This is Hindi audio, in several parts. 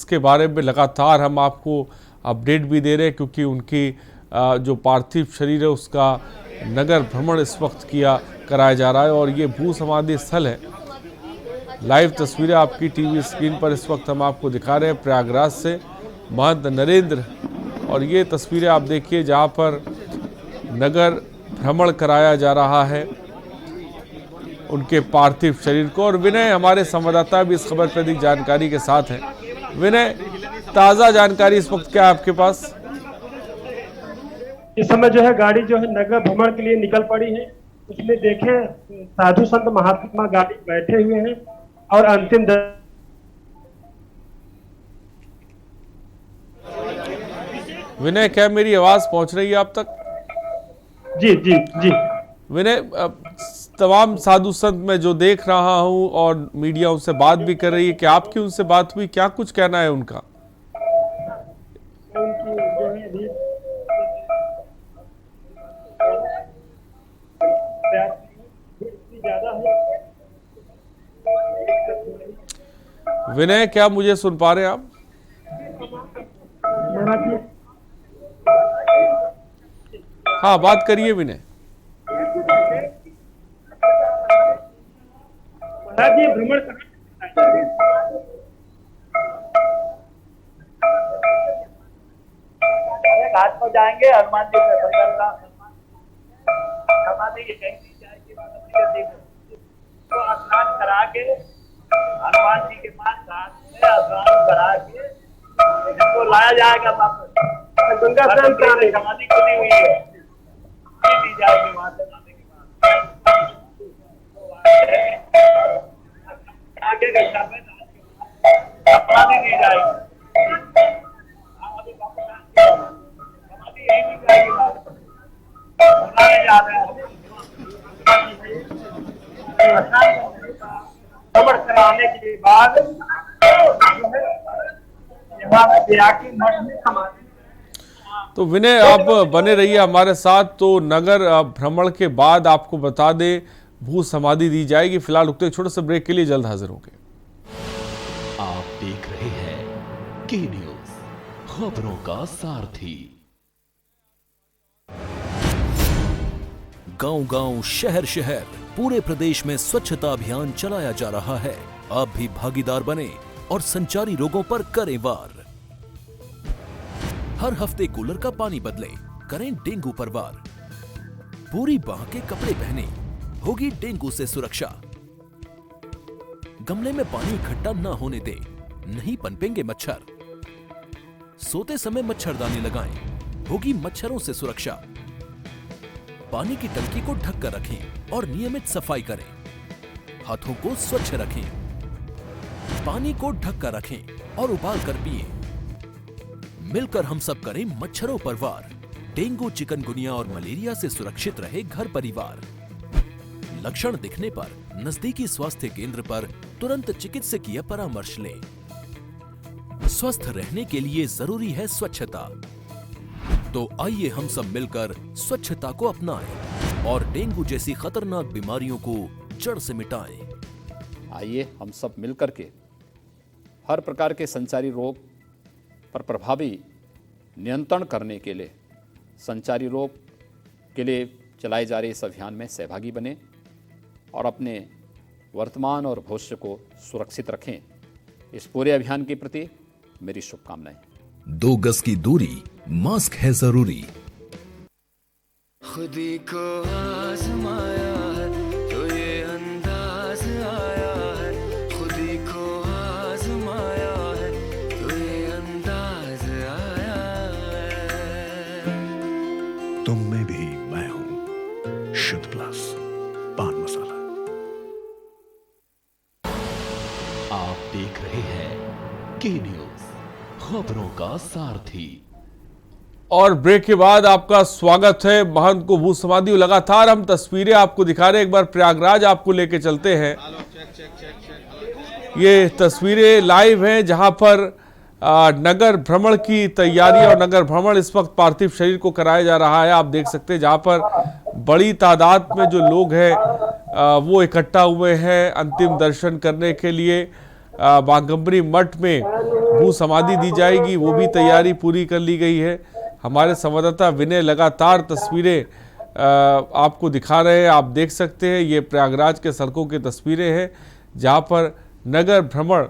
उसके बारे में लगातार हम आपको अपडेट भी दे रहे हैं, क्योंकि उनकी जो पार्थिव शरीर है उसका नगर भ्रमण इस वक्त कराया जा रहा है। और ये भू समाधि स्थल है। लाइव तस्वीरें आपकी टीवी स्क्रीन पर इस वक्त हम आपको दिखा रहे हैं प्रयागराज से महंत नरेंद्र। और ये तस्वीरें आप देखिए जहाँ पर नगर भ्रमण कराया जा रहा है उनके पार्थिव शरीर को। और विनय हमारे संवाददाता भी इस खबर पर अधिक जानकारी के साथ हैं। विनय, ताज़ा जानकारी इस वक्त क्या है आपके पास? इस समय जो है गाड़ी जो है नगर भ्रमण के लिए निकल पड़ी है। उसमें देखें साधु संत महात्मा गाड़ी बैठे हुए हैं और अंतिम विनय, क्या मेरी आवाज पहुंच रही है आप तक? जी जी जी विनय, तमाम साधु संत मैं जो देख रहा हूं और मीडिया उनसे बात भी कर रही है, कि आपकी उनसे बात हुई, क्या कुछ कहना है उनका? उनकी जो है ज्यादा है। विनय, क्या मुझे सुन पा रहे हैं आप? हाँ, बात करिए विनय। भ्रमण घाट पर जाएंगे, हनुमान जी को स्नान करा के हनुमान जी के पास घाट में स्नान करा के इनको लाया जाएगा वापस। गंगा स्नान कराने समाधि खुली हुई है, दी जाएगी वहां से लाने के बाद आगे गंगा में समाधि दी जाएगी। समाधि यही दी जाएगी, बुलाने जा रहे हैं। खबर कराने के बाद तो विनय, आप बने रहिए हमारे साथ। तो नगर भ्रमण के बाद आपको बता दें भू समाधि दी जाएगी। फिलहाल रुकते एक छोटे से ब्रेक के लिए, जल्द हाजिर होंगे। आप देख रहे हैं के न्यूज, खबरों का सारथी। गांव-गांव, शहर-शहर, पूरे प्रदेश में स्वच्छता अभियान चलाया जा रहा है। आप भी भागीदार बने और संचारी रोगों पर करें वार। हर हफ्ते कूलर का पानी बदले, करें डेंगू पर वार। पूरी बांह के कपड़े पहने, होगी डेंगू से सुरक्षा। गमले में पानी इकट्ठा न होने दें, नहीं पनपेंगे मच्छर। सोते समय मच्छरदानी लगाएं, होगी मच्छरों से सुरक्षा। पानी की टंकी को ढककर रखें और नियमित सफाई करें। हाथों को स्वच्छ रखें। पानी को ढककर रखें और उबाल कर पिएं। मिलकर हम सब करें मच्छरों पर वार। डेंगू, चिकनगुनिया और मलेरिया से सुरक्षित रहे घर परिवार। लक्षण दिखने पर नजदीकी स्वास्थ्य केंद्र पर तुरंत चिकित्सकीय परामर्श लें। स्वस्थ रहने के लिए जरूरी है स्वच्छता। तो आइए हम सब मिलकर स्वच्छता को अपनाएं और डेंगू जैसी खतरनाक बीमारियों को जड़ से मिटाएं। आइए हम सब मिलकर के हर प्रकार के संचारी रोग पर प्रभावी नियंत्रण करने के लिए, संचारी रोग के लिए चलाए जा रहे इस अभियान में सहभागी बने और अपने वर्तमान और भविष्य को सुरक्षित रखें। इस पूरे अभियान के प्रति मेरी शुभकामनाएं। 2 गज की दूरी, मास्क है जरूरी। खुदी को आजमाया है तो ये अंदाज आया है। खुदी को आजमाया है तो ये अंदाज आया है। तुम में भी मैं हूं, शुद्ध प्लस पान मसाला। आप देख रहे हैं के न्यूज, खबरों का सारथी। और ब्रेक के बाद आपका स्वागत है। महंत को भू समाधि, लगातार हम तस्वीरें आपको दिखा रहे हैं। एक बार प्रयागराज आपको लेके चलते हैं। ये तस्वीरें लाइव हैं जहां पर नगर भ्रमण की तैयारी और नगर भ्रमण इस वक्त पार्थिव शरीर को कराया जा रहा है। आप देख सकते हैं जहां पर बड़ी तादाद में जो लोग हैं वो इकट्ठा हुए हैं अंतिम दर्शन करने के लिए। बाघंबरी मठ में भू समाधि दी जाएगी, वो भी तैयारी पूरी कर ली गई है। हमारे संवाददाता विनय लगातार तस्वीरें आपको दिखा रहे हैं। आप देख सकते हैं ये प्रयागराज के सड़कों की तस्वीरें हैं जहां पर नगर भ्रमण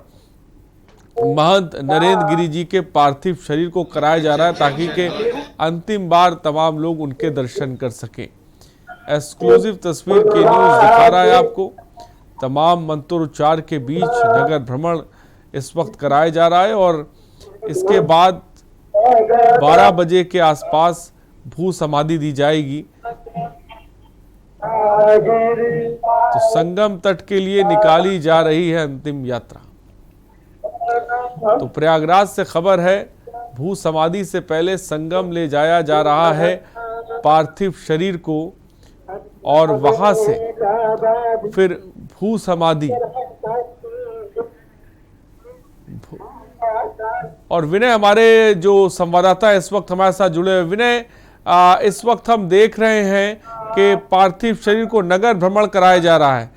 महंत नरेंद्र गिरी जी के पार्थिव शरीर को कराया जा रहा है ताकि के अंतिम बार तमाम लोग उनके दर्शन कर सकें। एक्सक्लूसिव तस्वीर के न्यूज दिखा रहा है आपको। तमाम मंत्रोच्चार के बीच नगर भ्रमण इस वक्त कराया जा रहा है और इसके बाद 12 बजे के आसपास भू समाधि दी जाएगी। तो संगम तट के लिए निकाली जा रही है अंतिम यात्रा। तो प्रयागराज से खबर है, भू समाधि से पहले संगम ले जाया जा रहा है पार्थिव शरीर को और वहां से फिर भू समाधि। और विनय, हमारे जो संवाददाता इस वक्त हमारे साथ जुड़े हुए, विनय इस वक्त हम देख रहे हैं कि पार्थिव शरीर को नगर भ्रमण कराया जा रहा है।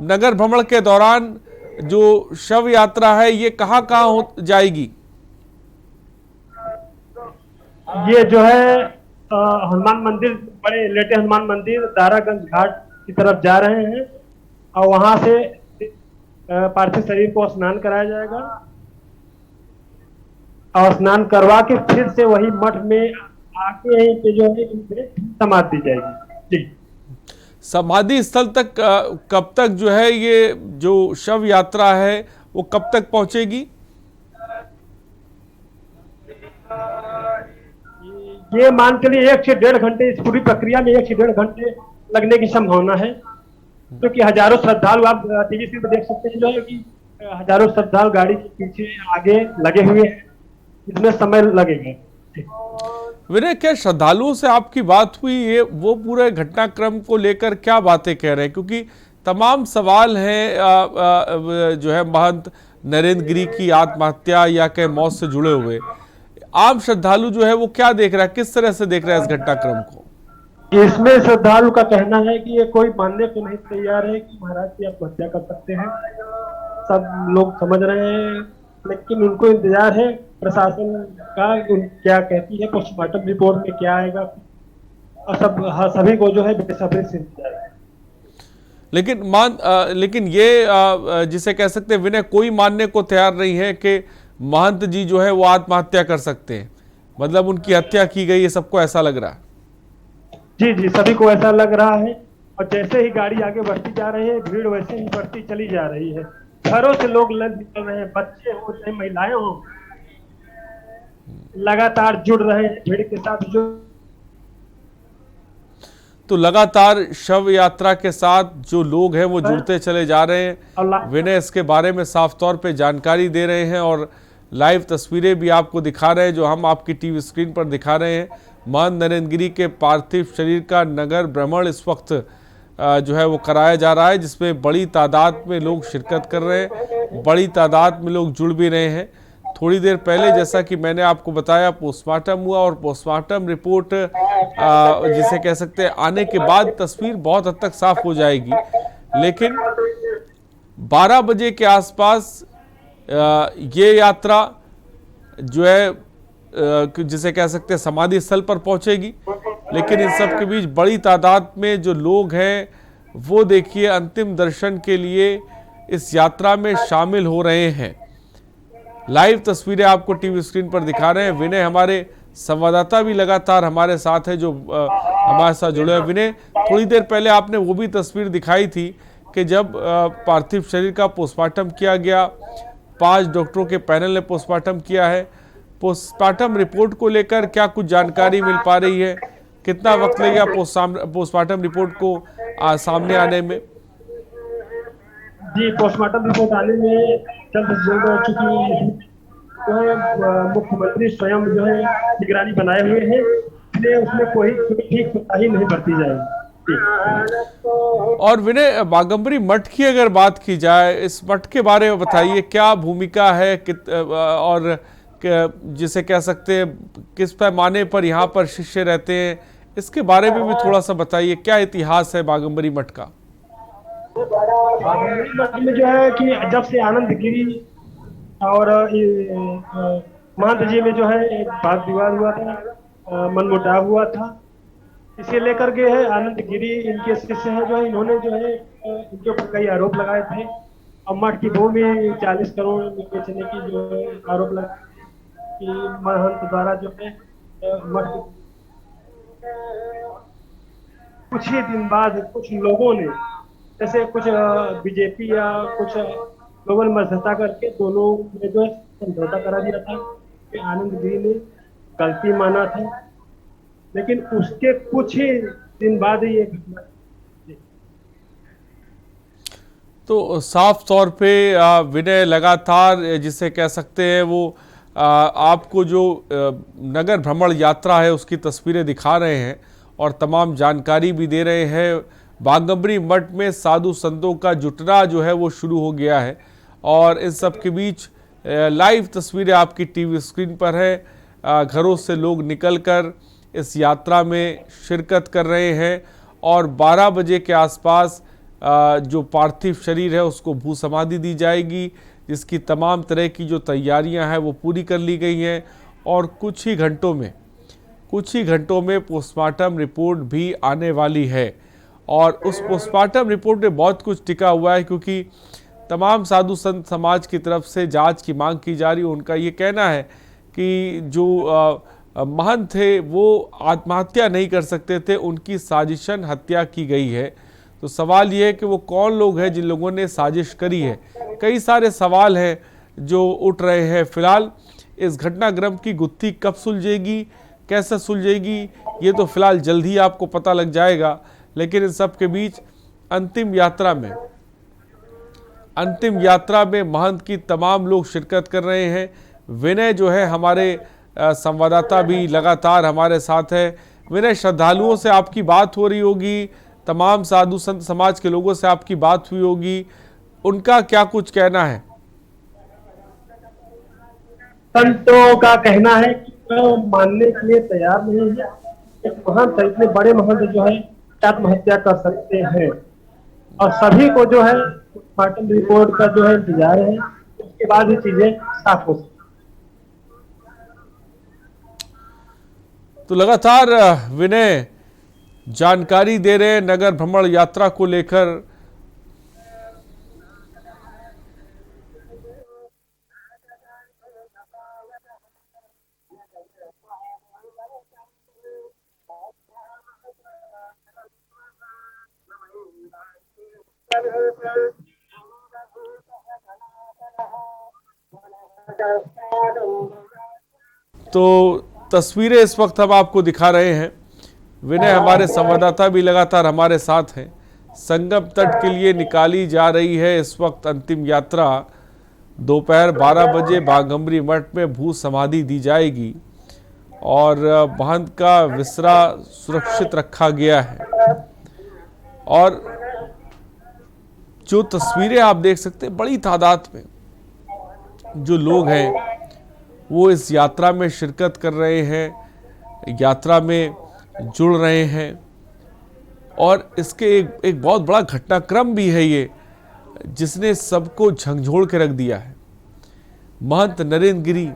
नगर भ्रमण के दौरान जो शव यात्रा है ये कहाँ हो जाएगी? ये जो है हनुमान मंदिर, बड़े लेटे हनुमान मंदिर दारागंज घाट की तरफ जा रहे हैं और वहां से पार्थिव शरीर को स्नान कराया जाएगा और स्नान करवा के फिर से वही मठ में आके यहीं पे जो है समाधि दी जाएगी। जी, समाधि स्थल तक कब तक जो है ये जो शव यात्रा है वो कब तक पहुंचेगी? ये मान के लिए 1 से 1.5 घंटे, इस पूरी प्रक्रिया में 1 से 1.5 घंटे लगने की संभावना है, क्योंकि हजारों श्रद्धालु, आप टीवी स्क्रीन पर देख सकते हैं जो है कि हजारों श्रद्धालु गाड़ी के पीछे आगे लगे हुए हैं, इसमें समय लगेगा। विनय, क्या श्रद्धालुओं से आपकी बात हुई? ये वो पूरे घटनाक्रम को लेकर क्या बातें कह रहे हैं? क्योंकि तमाम सवाल हैं जो है महंत नरेंद्र गिरी की आत्महत्या या के मौत से जुड़े हुए। आम श्रद्धालु जो है वो क्या देख रहा है, किस तरह से देख रहा है इस घटनाक्रम को? इसमें श्रद्धालु का कहना है कि ये कोई मानने को नहीं तैयार है कि महाराज की आत्महत्या कर सकते हैं। सब लोग समझ रहे हैं, लेकिन उनको इंतजार है प्रशासन का क्या कहती है, पोस्टमार्टम रिपोर्ट में क्या आएगा, और सभी को जो है बेसब्री से इंतजार है। लेकिन ये जिसे कह सकते हैं विनय, कोई मानने को तैयार नहीं है कि महंत जी जो है वो आत्महत्या कर सकते हैं, मतलब उनकी हत्या की गई है, सबको ऐसा लग रहा है। जी, सभी को ऐसा लग रहा है, और जैसे ही गाड़ी आगे बढ़ती जा रही है भीड़ वैसे ही बढ़ती चली जा रही है। घरों से लोग निकल रहे हैं, बच्चे हो चाहे महिलाएं हो, लगातार जुड़ रहे हैं भीड़ के साथ। तो लगातार शव यात्रा के साथ जो लोग हैं वो जुड़ते चले जा रहे हैं। विनय इसके बारे में साफ तौर पे जानकारी दे रहे हैं और लाइव तस्वीरें भी आपको दिखा रहे हैं जो हम आपकी टीवी स्क्रीन पर दिखा रहे हैं। महंत नरेंद्र गिरी के पार्थिव शरीर का नगर भ्रमण इस वक्त जो है वो कराया जा रहा है, जिसमें बड़ी तादाद में लोग शिरकत कर रहे हैं, बड़ी तादाद में लोग जुड़ भी रहे हैं। थोड़ी देर पहले जैसा कि मैंने आपको बताया पोस्टमार्टम हुआ और पोस्टमार्टम रिपोर्ट जिसे कह सकते हैं आने के बाद तस्वीर बहुत हद तक साफ हो जाएगी। लेकिन 12 बजे के आसपास ये यात्रा जो है जिसे कह सकते हैं समाधि स्थल पर पहुंचेगी। लेकिन इन सब के बीच बड़ी तादाद में जो लोग हैं वो देखिए अंतिम दर्शन के लिए इस यात्रा में शामिल हो रहे हैं। लाइव तस्वीरें आपको टीवी स्क्रीन पर दिखा रहे हैं। विनय, हमारे संवाददाता भी लगातार हमारे साथ है जो हमारे साथ जुड़े हैं। विनय, थोड़ी देर पहले आपने वो भी तस्वीर दिखाई थी कि जब पार्थिव शरीर का पोस्टमार्टम किया गया, 5 डॉक्टरों के पैनल ने पोस्टमार्टम किया है। पोस्टमार्टम रिपोर्ट को लेकर क्या कुछ जानकारी मिल पा रही है? कितना वक्त लगेगा पोस्टमार्टम रिपोर्ट को सामने आने में? जी, पोस्टमार्टम रिपोर्ट आने में जल्द से जल्द, चूंकि जो है मुख्यमंत्री स्वयं जो है निगरानी बनाए हुए हैं, इसलिए उसमें कोई ठीक कोताही नहीं बरती जाएगी। और विनय, बागम्बरी मठ की अगर बात की जाए, इस मठ के बारे में बताइए, क्या भूमिका है और जिसे कह सकते हैं किस पैमाने पर यहाँ पर शिष्य रहते हैं, इसके बारे में भी थोड़ा सा बताइए। क्या इतिहास है बागम्बरी मठ का? बागम्बरी मठ में जो है कि जब से आनंद गिरी और महंत जी में जो है एक वाद विवाद हुआ था, मनमुटाव हुआ था। इसे लेकर के है आनंद गिरी इनके शिष्य है जो है, इन्होंने जो है इनके ऊपर कई आरोप लगाए थे। और मठ की भूमि 40 करोड़ में बेचने की जो है आरोप लगाए थे कि महंत द्वारा जो है मठ कुछ ही दिन बाद कुछ लोगों ने, जैसे कुछ बीजेपी या कुछ लोगों ने मध्यस्थता करके दोनों में जो है समझौता करा दिया था कि आनंद गिरी ने गलती माना था। लेकिन उसके कुछ ही दिन बाद ही ये घटना। तो साफ तौर पे विनय लगातार जिसे कह सकते हैं वो आपको जो नगर भ्रमण यात्रा है उसकी तस्वीरें दिखा रहे हैं और तमाम जानकारी भी दे रहे हैं। बाघंबरी मठ में साधु संतों का जुटना जो है वो शुरू हो गया है और इन सब के बीच लाइव तस्वीरें आपकी टीवी स्क्रीन पर है। घरों से लोग निकलकर इस यात्रा में शिरकत कर रहे हैं और 12 बजे के आसपास जो पार्थिव शरीर है उसको भू समाधि दी जाएगी, जिसकी तमाम तरह की जो तैयारियां हैं वो पूरी कर ली गई हैं और कुछ ही घंटों में पोस्टमार्टम रिपोर्ट भी आने वाली है। और उस पोस्टमार्टम रिपोर्ट में बहुत कुछ टिका हुआ है, क्योंकि तमाम साधु संत समाज की तरफ से जांच की मांग की जा रही है। उनका ये कहना है कि जो महंत थे वो आत्महत्या नहीं कर सकते थे, उनकी साजिशन हत्या की गई है। तो सवाल ये है कि वो कौन लोग हैं जिन लोगों ने साजिश करी है। कई सारे सवाल हैं जो उठ रहे हैं। फिलहाल इस घटनाक्रम की गुत्थी कब सुलझेगी, कैसे सुलझेगी, ये तो फिलहाल जल्द ही आपको पता लग जाएगा। लेकिन इन सब के बीच अंतिम यात्रा में महंत की तमाम लोग शिरकत कर रहे हैं। विनय जो है हमारे संवाददाता भी लगातार हमारे साथ है। विनय, श्रद्धालुओं से आपकी बात हो रही होगी, तमाम साधु संत समाज के लोगों से आपकी बात हुई होगी, उनका क्या कुछ कहना है? संतों का कहना है कि वो मानने के लिए तैयार नहीं है। एक महंत, इतने बड़े महंत जो है आत्महत्या कर सकते हैं और सभी को जो है पोस्टमार्टम रिपोर्ट का जो है इंतजार है, उसके बाद ही चीजें साफ हो सकती। तो लगातार विनय जानकारी दे रहे नगर भ्रमण यात्रा को लेकर। तो तस्वीरें इस वक्त हम आपको दिखा रहे हैं। विनय हमारे संवाददाता भी लगातार हमारे साथ हैं। संगम तट के लिए निकाली जा रही है इस वक्त अंतिम यात्रा। दोपहर 12 बजे बाघंबरी मठ में भू समाधि दी जाएगी और महंत का विसरा सुरक्षित रखा गया है। और जो तस्वीरें आप देख सकते हैं, बड़ी तादाद में जो लोग हैं वो इस यात्रा में शिरकत कर रहे हैं, यात्रा में जुड़ रहे हैं। और इसके एक बहुत बड़ा घटनाक्रम भी है ये, जिसने सबको झंझोड़ के रख दिया है। महंत नरेंद्र गिरी,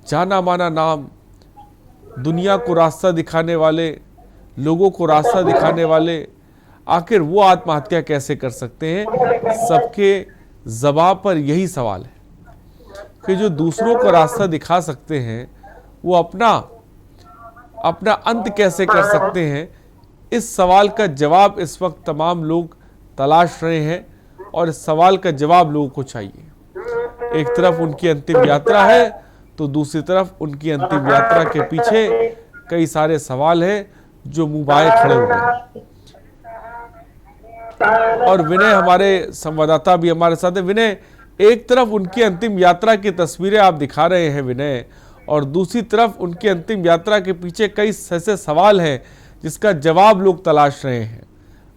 जाना माना नाम, दुनिया को रास्ता दिखाने वाले, लोगों को रास्ता दिखाने वाले, आखिर वो आत्महत्या कैसे कर सकते हैं? सबके ज़बान पर यही सवाल है कि जो दूसरों को रास्ता दिखा सकते हैं वो अपना अंत कैसे कर सकते हैं? इस सवाल का जवाब इस वक्त तमाम लोग तलाश रहे हैं और इस सवाल का जवाब लोगों को चाहिए। एक तरफ उनकी अंतिम यात्रा है तो दूसरी तरफ उनकी अंतिम यात्रा के पीछे कई सारे सवाल हैं जो मुंह बाए खड़े हुए हैं। और विनय हमारे संवाददाता भी हमारे साथ है। विनय, एक तरफ उनकी अंतिम यात्रा की तस्वीरें आप दिखा रहे हैं विनय, और दूसरी तरफ उनकी अंतिम यात्रा के पीछे कई ऐसे सवाल हैं जिसका जवाब लोग तलाश रहे हैं।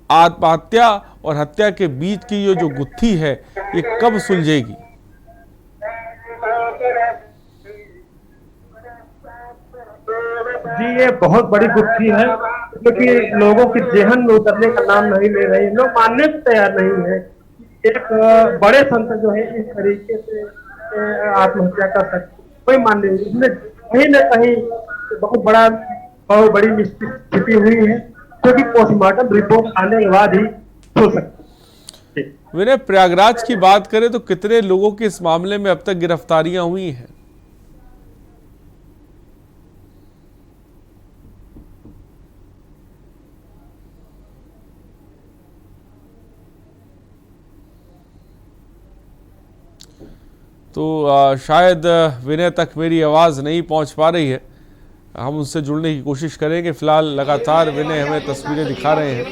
आत्महत्या और हत्या के बीच की ये जो गुत्थी है ये कब सुलझेगी? जी, ये बहुत बड़ी गुत्थी है, क्योंकि लोगों की जेहन में उतरने का नाम नहीं ले रही। लोग मानने को तैयार नहीं है। एक बड़े संत जो है इस तरीके से आत्महत्या कर सकते, कोई मान नहीं। इसमें कहीं न कहीं बहुत बड़ी मिस्टेक छिपी हुई है, क्योंकि पोस्टमार्टम रिपोर्ट आने के बाद ही हो सकती है। विनय, प्रयागराज की बात करें तो कितने लोगों की इस मामले में अब तक गिरफ्तारियां हुई हैं? तो शायद विनय तक मेरी आवाज़ नहीं पहुंच पा रही है। हम उनसे जुड़ने की कोशिश करेंगे। फिलहाल लगातार विनय हमें तस्वीरें दिखा रहे हैं।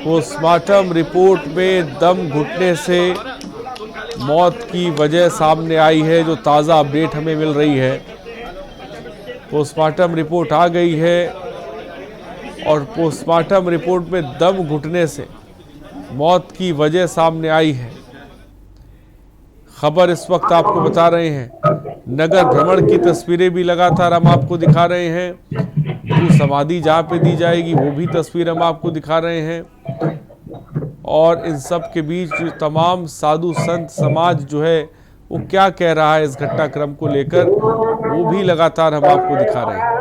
पोस्टमार्टम रिपोर्ट में दम घुटने से मौत की वजह सामने आई है, जो ताज़ा अपडेट हमें मिल रही है। पोस्टमार्टम रिपोर्ट आ गई है और पोस्टमार्टम रिपोर्ट में दम घुटने से मौत की वजह सामने आई है। खबर इस वक्त आपको बता रहे हैं। नगर भ्रमण की तस्वीरें भी लगातार हम आपको दिखा रहे हैं। वो समाधि जहाँ पे दी जाएगी वो भी तस्वीर हम आपको दिखा रहे हैं। और इन सब के बीच तमाम साधु संत समाज जो है वो क्या कह रहा है इस घटनाक्रम को लेकर, वो भी लगातार हम आपको दिखा रहे हैं।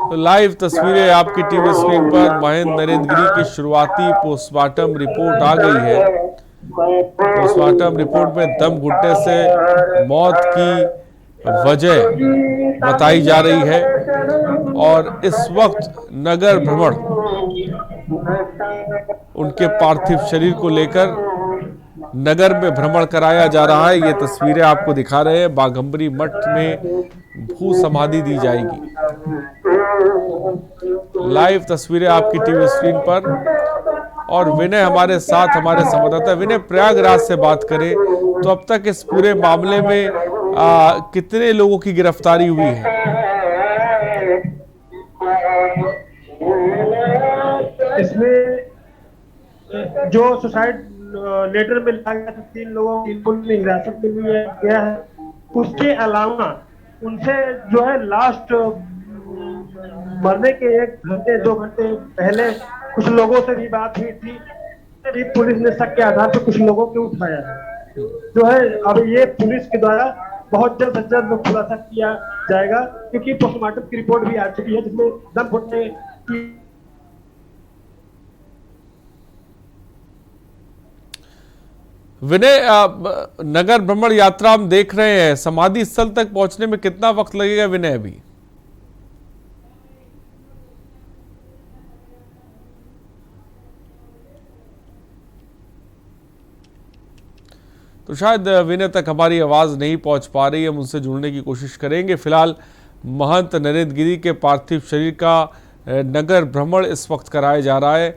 तो लाइव तस्वीरें आपकी टीवी स्क्रीन पर महेंद्र नरेंद्र गिरी की शुरुआती पोस्टमार्टम रिपोर्ट आ गई है। पोस्टमार्टम रिपोर्ट में दम घुटने से मौत की वजह बताई जा रही है और इस वक्त नगर भ्रमण उनके पार्थिव शरीर को लेकर नगर में भ्रमण कराया जा रहा है। ये तस्वीरें आपको दिखा रहे हैं। बाघंबरी मठ में भू समाधि दी जाएगी। लाइव तस्वीरें आपकी टीवी स्क्रीन पर। और विनय हमारे साथ, हमारे संवाददाता विनय, प्रयागराज से बात करें तो अब तक इस पूरे मामले में कितने लोगों की गिरफ्तारी हुई है? इसमें जो सुसाइड लेटर में लिखा गया था 3 लोगों की पुलिस ने हिरासत में लिया गया है। उसके अलावा उनसे जो है लास्ट मरने के 1 घंटे 2 घंटे पहले कुछ लोगों से भी बात हुई थी। भी पुलिस ने शक के आधार पर कुछ लोगों को उठाया है। जो है अब ये पुलिस के द्वारा बहुत जल्द से जल्द खुलासा किया जाएगा, क्योंकि पोस्टमार्टम की रिपोर्ट भी आ चुकी है जिसमें दम घुटने की। विनय, नगर भ्रमण यात्रा हम देख रहे हैं, समाधि स्थल तक पहुंचने में कितना वक्त लगेगा विनय? अभी तो शायद विनय तक हमारी आवाज नहीं पहुंच पा रही है। हम उनसे जुड़ने की कोशिश करेंगे। फिलहाल महंत नरेंद्र गिरी के पार्थिव शरीर का नगर भ्रमण इस वक्त कराया जा रहा है।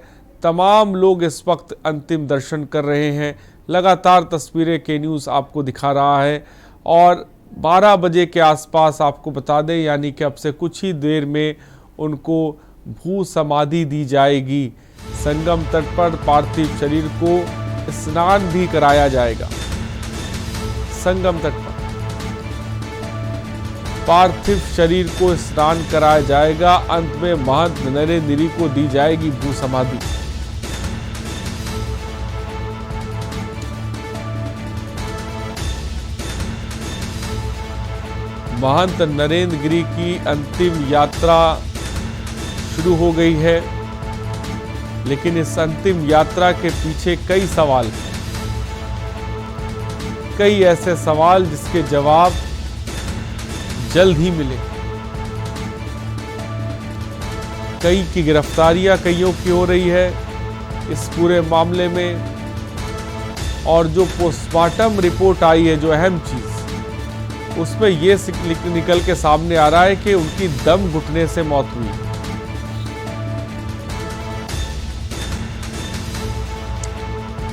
तमाम लोग इस वक्त अंतिम दर्शन कर रहे हैं। लगातार तस्वीरें के न्यूज़ आपको दिखा रहा है। और 12 बजे के आसपास आपको बता दें, यानी कि अब से कुछ ही देर में उनको भू समाधि दी जाएगी। संगम तट पर पार्थिव शरीर को स्नान भी कराया जाएगा। संगम तट पर पार्थिव शरीर को स्नान कराया जाएगा। अंत में महंत नरेंद्र गिरी को दी जाएगी भू समाधि। महंत नरेंद्र गिरी की अंतिम यात्रा शुरू हो गई है, लेकिन इस अंतिम यात्रा के पीछे कई सवाल हैं। कई ऐसे सवाल जिसके जवाब जल्द ही मिले। कई की गिरफ्तारियां कईयों की हो रही है इस पूरे मामले में। और जो पोस्टमार्टम रिपोर्ट आई है, जो अहम चीज, उसमें ये निकल के सामने आ रहा है कि उनकी दम घुटने से मौत हुई।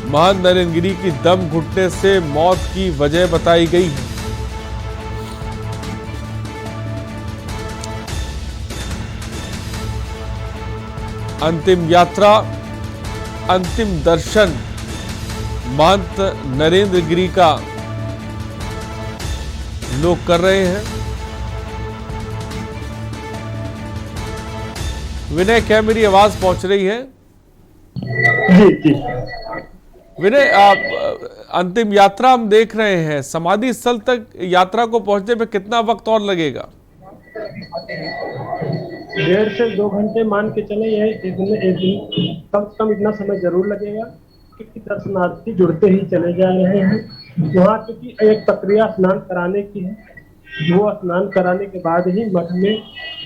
महंत नरेंद्र गिरी की दम घुटने से मौत की वजह बताई गई है। अंतिम यात्रा, अंतिम दर्शन महंत नरेंद्र गिरी का लोग कर रहे हैं। विनय, क्या मेरी आवाज पहुंच रही है? जी जी। विनय, आप अंतिम यात्रा हम देख रहे हैं, समाधि स्थल तक यात्रा को पहुंचने में कितना वक्त और लगेगा? 1.5 से 2 घंटे मान के चले। एक दिन कम से कम इतना समय जरूर लगेगा, क्योंकि दर्शनार्थी जुड़ते ही चले जा रहे हैं। वहाँ क्योंकि एक प्रक्रिया स्नान कराने की है, वो स्नान कराने के बाद ही मठ में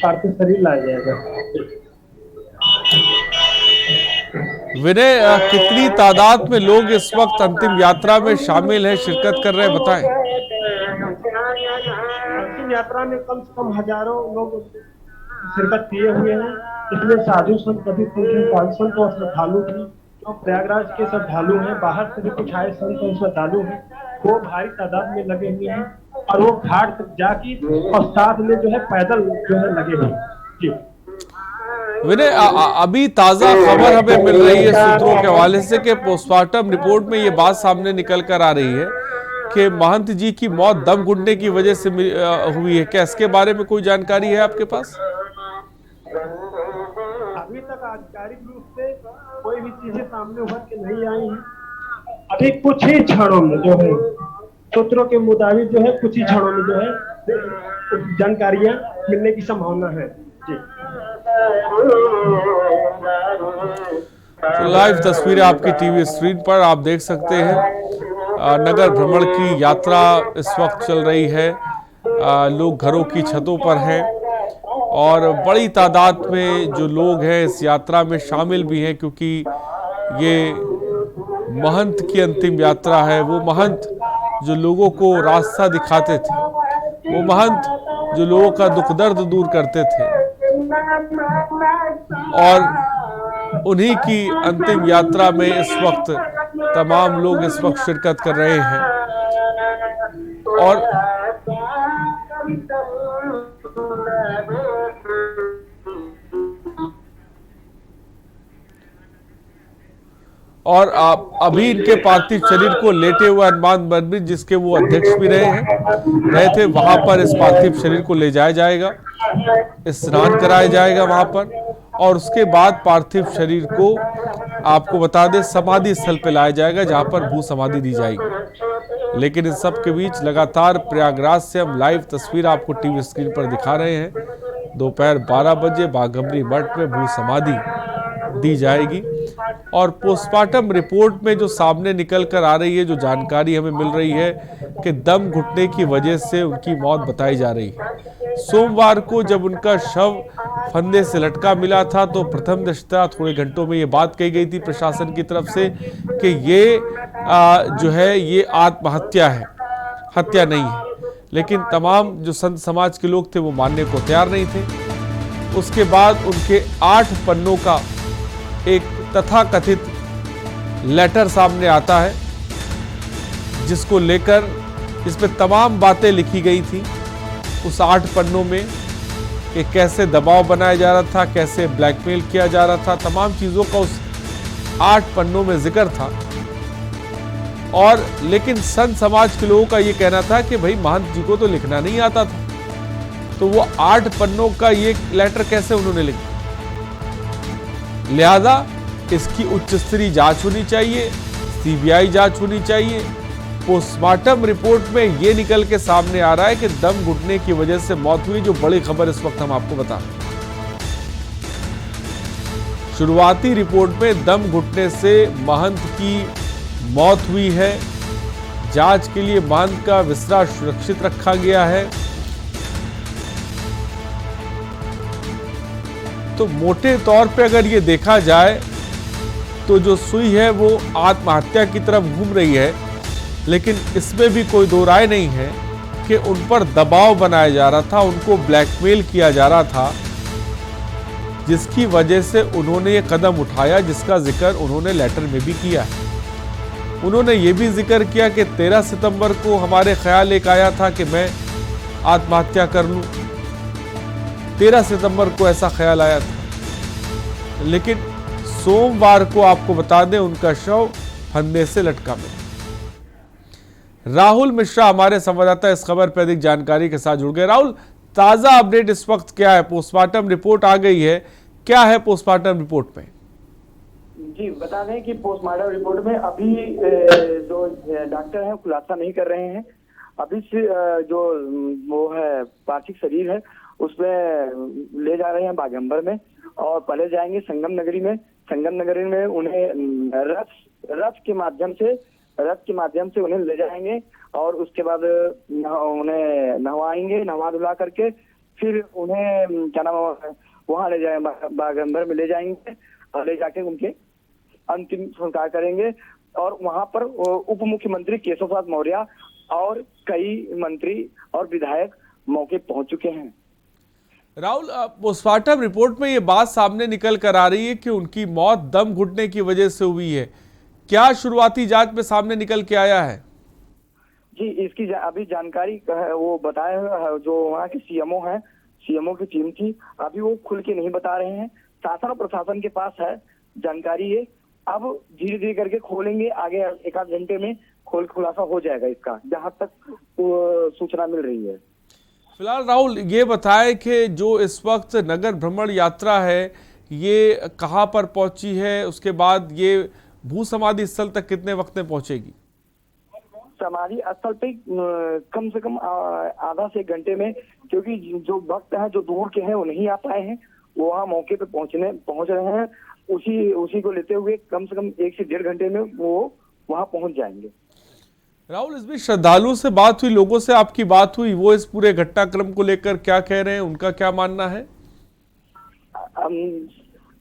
पार्थिव शरीर लाया जाएगा। विनय, कितनी तादाद में लोग इस वक्त अंतिम यात्रा में शामिल हैं, शिरकत कर रहे हैं, बताएं। अंतिम यात्रा में कम से कम हजारों लोग शिरकत किए हुए हैं। इसमें साधु संत, अधिक संख्या में साधु संत और श्रद्धालु भी, जो प्रयागराज के श्रद्धालु हैं, बाहर से भी कुछ आए संत और श्रद्धालु हैं, वो भारी तादाद में लगे हुए हैं और वो घाट तक जाके और साथ में जो है पैदल जो है लगे हुए हैं। जी विनय, अभी ताजा खबर हमें मिल रही है सूत्रों के हवाले से कि पोस्टमार्टम रिपोर्ट में ये बात सामने निकल कर आ रही है कि महंत जी की मौत दम घुटने की वजह से हुई है। क्या इसके बारे में कोई जानकारी है आपके पास? अभी तक आधिकारिक रूप से कोई भी चीजें सामने उभर के नहीं आई हैं। अभी कुछ ही क्षणों में जो है, सूत्रों के मुताबिक जो है, कुछ ही क्षणों में जो है जानकारियां मिलने की संभावना है। जी, तो लाइव तस्वीरें आपकी टीवी स्क्रीन पर आप देख सकते हैं। नगर भ्रमण की यात्रा इस वक्त चल रही है। लोग घरों की छतों पर हैं और बड़ी तादाद में जो लोग हैं इस यात्रा में शामिल भी हैं, क्योंकि ये महंत की अंतिम यात्रा है। वो महंत जो लोगों को रास्ता दिखाते थे, वो महंत जो लोगों का दुख दर्द दूर करते थे, और उन्हीं की अंतिम यात्रा में इस वक्त तमाम लोग इस वक्त शिरकत कर रहे हैं। और अभी इनके पार्थिव शरीर को लेटे हुए हनुमान मंदिर, जिसके वो अध्यक्ष भी रहे थे, वहां पर इस पार्थिव शरीर को ले जाया जाएगा, स्नान कराया जाएगा वहां पर, और उसके बाद पार्थिव शरीर को आपको बता दें समाधि स्थल पे लाया जाएगा, जहां पर भू समाधि दी जाएगी। लेकिन इन सब के बीच लगातार प्रयागराज से हम लाइव तस्वीर आपको टीवी स्क्रीन पर दिखा रहे हैं। दोपहर 12 बजे बाघंबरी मठ में भू समाधि दी जाएगी, और पोस्टमार्टम रिपोर्ट में जो सामने निकल कर आ रही है, जो जानकारी हमें मिल रही है कि दम घुटने की वजह से उनकी मौत बताई जा रही है। सोमवार को जब उनका शव फंदे से लटका मिला था, तो प्रथम दृष्टया थोड़े घंटों में ये बात कही गई थी प्रशासन की तरफ से कि ये जो है ये आत्महत्या है, हत्या नहीं है। लेकिन तमाम जो संत समाज के लोग थे वो मानने को तैयार नहीं थे। उसके बाद उनके 8 पन्नों का एक तथाकथित लेटर सामने आता है, जिसको लेकर इसमें तमाम बातें लिखी गई थी। उस 8 पन्नों में कि कैसे दबाव बनाया जा रहा था, कैसे ब्लैकमेल किया जा रहा था, तमाम चीज़ों का उस 8 पन्नों में जिक्र था। और लेकिन संत समाज के लोगों का ये कहना था कि भाई महंत जी को तो लिखना नहीं आता था, तो वो 8 पन्नों का ये लेटर कैसे उन्होंने लिखा। लिहाजा इसकी उच्च स्तरीय जांच होनी चाहिए, सीबीआई जांच होनी चाहिए। पोस्टमार्टम रिपोर्ट में ये निकल के सामने आ रहा है कि दम घुटने की वजह से मौत हुई, जो बड़ी खबर इस वक्त हम आपको बता रहे हैं। शुरुआती रिपोर्ट में दम घुटने से महंत की मौत हुई है। जांच के लिए महंत का विसरा सुरक्षित रखा गया है। तो मोटे तौर पे अगर ये देखा जाए तो जो सुई है वो आत्महत्या की तरफ घूम रही है, लेकिन इसमें भी कोई दो राय नहीं है कि उन पर दबाव बनाया जा रहा था, उनको ब्लैकमेल किया जा रहा था, जिसकी वजह से उन्होंने ये कदम उठाया, जिसका जिक्र उन्होंने लेटर में भी किया है। उन्होंने ये भी जिक्र किया कि 13 सितंबर को हमारे ख्याल एक आया था कि मैं आत्महत्या कर लूं। 13 सितंबर को ऐसा ख्याल आया था, लेकिन सोमवार को आपको बता दें उनका शव फंदे से लटका मिला। राहुल मिश्रा हमारे संवाददाता इस खबर पर अधिक जानकारी के साथ जुड़ गए। राहुल, ताजा अपडेट इस वक्त क्या है? पोस्टमार्टम रिपोर्ट आ गई है, क्या है पोस्टमार्टम रिपोर्ट में? जी बता दें कि पोस्टमार्टम रिपोर्ट में अभी जो डॉक्टर हैं खुलासा नहीं कर रहे हैं। अभी से जो वो है पार्थिव शरीर है उसमें ले जा रहे हैं बागंबर में और पहले जाएंगे संगम नगरी में। संगम नगरी में उन्हें रथ के माध्यम से उन्हें ले जाएंगे और उसके बाद उन्हें नहवाएंगे, नहवा धुला करके फिर उन्हें क्या नाम वहाँ ले जाए बागंबर में ले जाएंगे और ले जाके उनके अंतिम संस्कार करेंगे। और वहाँ पर उप मुख्यमंत्री केशव प्रसाद मौर्य और कई मंत्री और विधायक मौके पहुंच चुके हैं। राहुल, पोस्टमार्टम रिपोर्ट में ये बात सामने निकल कर आ रही है कि उनकी मौत दम घुटने की वजह से हुई है। क्या शुरुआती जांच में सामने निकल के आया है? जी इसकी अभी जानकारी वो बताए हुए जो वहाँ के सीएमओ की टीम थी, अभी वो खुल के नहीं बता रहे हैं। शासन और प्रशासन के पास है जानकारी है, अब धीरे धीरे करके खोलेंगे, आगे एक आध घंटे में खुलासा हो जाएगा इसका, जहां तक सूचना मिल रही है। फिलहाल राहुल ये बताएं कि जो इस वक्त नगर भ्रमण यात्रा है ये कहां पर पहुंची है, उसके बाद ये भू समाधि स्थल तक कितने वक्त में पहुंचेगी? समाधि स्थल पे कम से कम आधा से एक घंटे में, क्योंकि जो भक्त हैं जो दूर के हैं वो नहीं आ पाए हैं, वो वहाँ मौके पे पहुंच रहे हैं। उसी को लेते हुए कम से कम 1 से 1.5 घंटे में वो वहाँ पहुंच जाएंगे। राहुल, इस बीच श्रद्धालुओं से बात हुई, लोगों से आपकी बात हुई, वो इस पूरे घटनाक्रम को लेकर क्या कह रहे हैं, उनका क्या मानना है?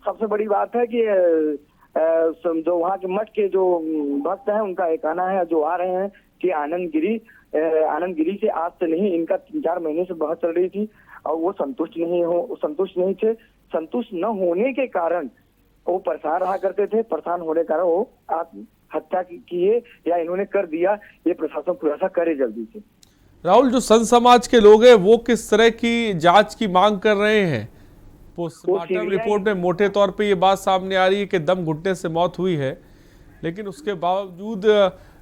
सबसे बड़ी बात है कि जो वहाँ के मठ के जो भक्त हैं उनका एक कहना है, जो आ रहे हैं कि आनंद गिरी से आज से नहीं, इनका 3-4 महीने से बहस चल रही थी और वो संतुष्ट नहीं थे। संतुष्ट न होने के कारण वो परेशान रहा करते थे, परेशान होने के कारण वो आत्महत्या किए या इन्होंने कर दिया, ये प्रशासन खुलासा करे जल्दी से। राहुल, जो संत समाज के लोग हैं वो किस तरह की जांच की मांग कर रहे हैं? पोस्टमार्टम रिपोर्ट में मोटे तौर पे ये बात सामने आ रही है कि दम घुटने से मौत हुई है, लेकिन उसके बावजूद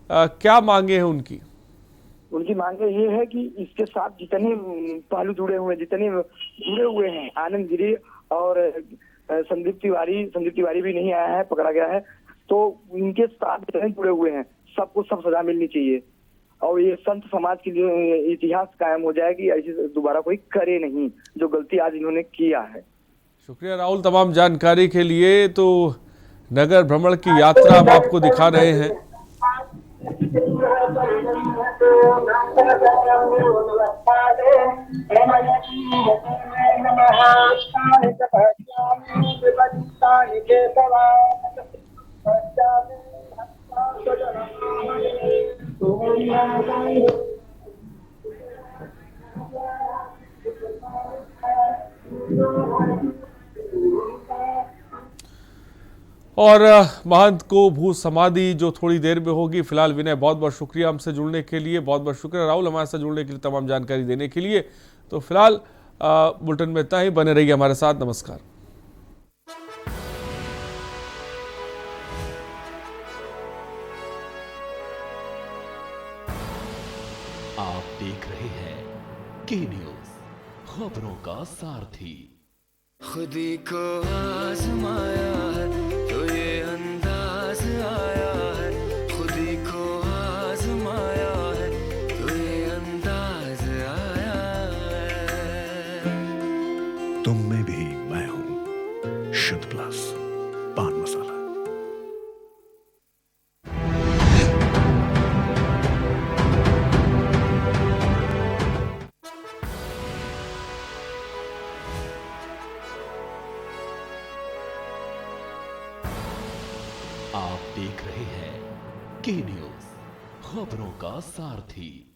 क्या मांगे हैं उनकी मांगे ये है कि इसके साथ जितने पहलू जुड़े हुए हैं, आनंद गिरी और संदीप तिवारी भी नहीं आया है, पकड़ा गया है, तो इनके साथ जितने जुड़े हुए हैं सबको सब सजा मिलनी चाहिए और ये संत समाज की जो इतिहास कायम हो जाएगी, ऐसी दोबारा कोई करे नहीं जो गलती आज इन्होंने किया है। शुक्रिया राहुल तमाम जानकारी के लिए। तो नगर भ्रमण की यात्रा हम आपको दिखा रहे हैं। और महंत को भू समाधि जो थोड़ी देर में होगी। फिलहाल विनय बहुत बहुत शुक्रिया हमसे जुड़ने के लिए, बहुत बहुत शुक्रिया राहुल हमारे साथ जुड़ने के लिए, तमाम जानकारी देने के लिए। तो फिलहाल बुलेटिन में इतना ही, बने रहिए हमारे साथ। नमस्कार। आप देख रहे हैं के न्यूज़, खबरों का सारथी। खुदी को आजमाया है तो ये अंदाज आया है, खुदी को आजमाया है तो ये अंदाज आया है। तुम में भी मैं हूं, शुद्ध प्लस पान मसाला। आप देख रहे हैं के न्यूज़, खबरों का सारथी।